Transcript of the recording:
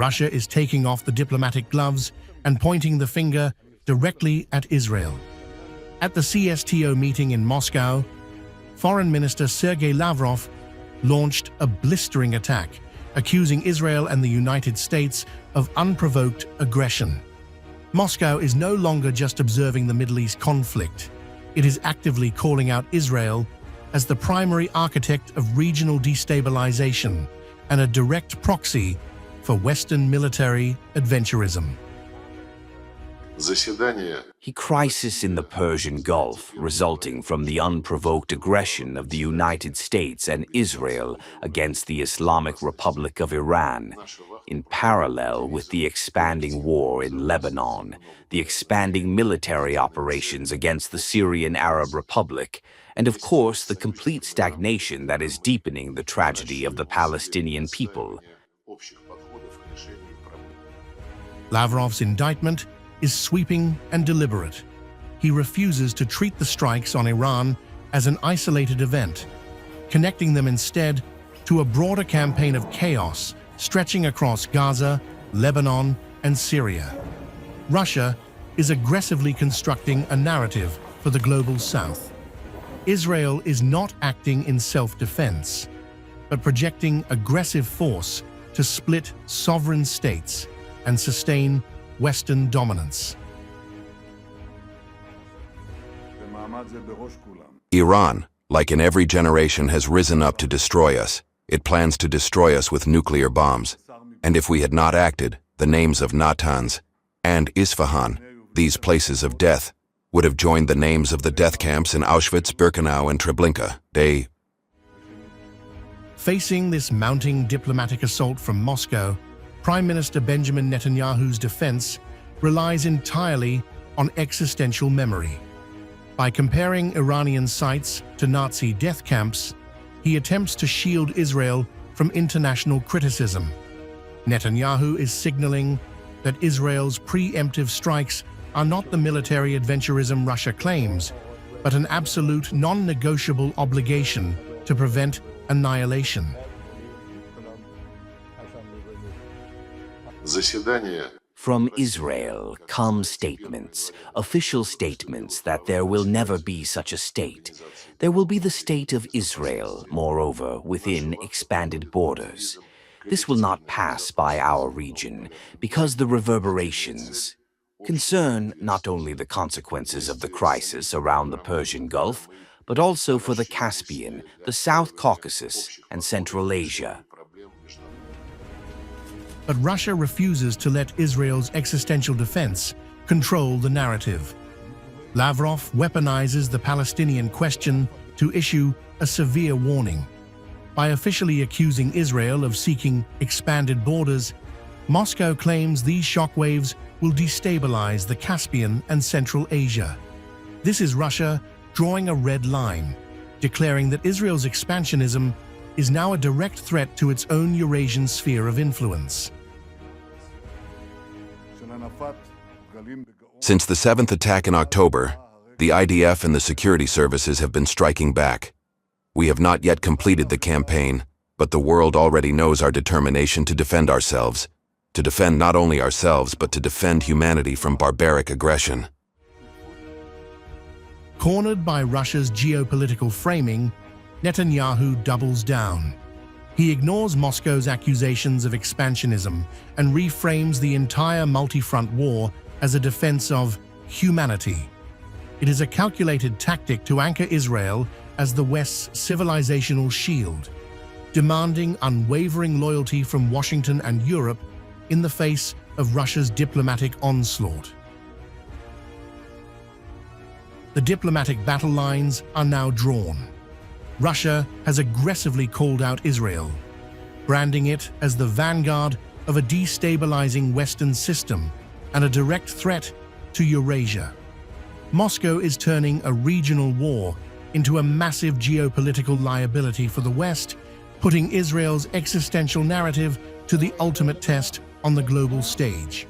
Russia is taking off the diplomatic gloves and pointing the finger directly at Israel. At the CSTO meeting in Moscow, Foreign Minister Sergey Lavrov launched a blistering attack, accusing Israel and the United States of unprovoked aggression. Moscow is no longer just observing the Middle East conflict. It is actively calling out Israel as the primary architect of regional destabilization and a direct proxy for Western military adventurism. A crisis in the Persian Gulf resulting from the unprovoked aggression of the United States and Israel against the Islamic Republic of Iran, in parallel with the expanding war in Lebanon, the expanding military operations against the Syrian Arab Republic, and of course the complete stagnation that is deepening the tragedy of the Palestinian people. Lavrov's indictment is sweeping and deliberate. He refuses to treat the strikes on Iran as an isolated event, connecting them instead to a broader campaign of chaos stretching across Gaza, Lebanon, and Syria. Russia is aggressively constructing a narrative for the global South. Israel is not acting in self-defense, but projecting aggressive force to split sovereign states and sustain Western dominance. Iran, like in every generation, has risen up to destroy us. It plans to destroy us with nuclear bombs. And if we had not acted, the names of Natanz and Isfahan, these places of death, would have joined the names of the death camps in Auschwitz, Birkenau, and Treblinka. Facing this mounting diplomatic assault from Moscow, Prime Minister Benjamin Netanyahu's defense relies entirely on existential memory. By comparing Iranian sites to Nazi death camps, he attempts to shield Israel from international criticism. Netanyahu is signaling that Israel's preemptive strikes are not the military adventurism Russia claims, but an absolute non-negotiable obligation to prevent annihilation. From Israel come statements, official statements that there will never be such a state. There will be the state of Israel, moreover, within expanded borders. This will not pass by our region because the reverberations concern not only the consequences of the crisis around the Persian Gulf, but also for the Caspian, the South Caucasus, and Central Asia. But Russia refuses to let Israel's existential defense control the narrative. Lavrov weaponizes the Palestinian question to issue a severe warning. By officially accusing Israel of seeking expanded borders, Moscow claims these shockwaves will destabilize the Caspian and Central Asia. This is Russia drawing a red line, declaring that Israel's expansionism is now a direct threat to its own Eurasian sphere of influence. Since the 7th attack in October, the IDF and the security services have been striking back. We have not yet completed the campaign, but the world already knows our determination to defend ourselves, to defend not only ourselves, but to defend humanity from barbaric aggression. Cornered by Russia's geopolitical framing, Netanyahu doubles down. He ignores Moscow's accusations of expansionism and reframes the entire multi-front war as a defense of humanity. It is a calculated tactic to anchor Israel as the West's civilizational shield, demanding unwavering loyalty from Washington and Europe in the face of Russia's diplomatic onslaught. The diplomatic battle lines are now drawn. Russia has aggressively called out Israel, branding it as the vanguard of a destabilizing Western system and a direct threat to Eurasia. Moscow is turning a regional war into a massive geopolitical liability for the West, putting Israel's existential narrative to the ultimate test on the global stage.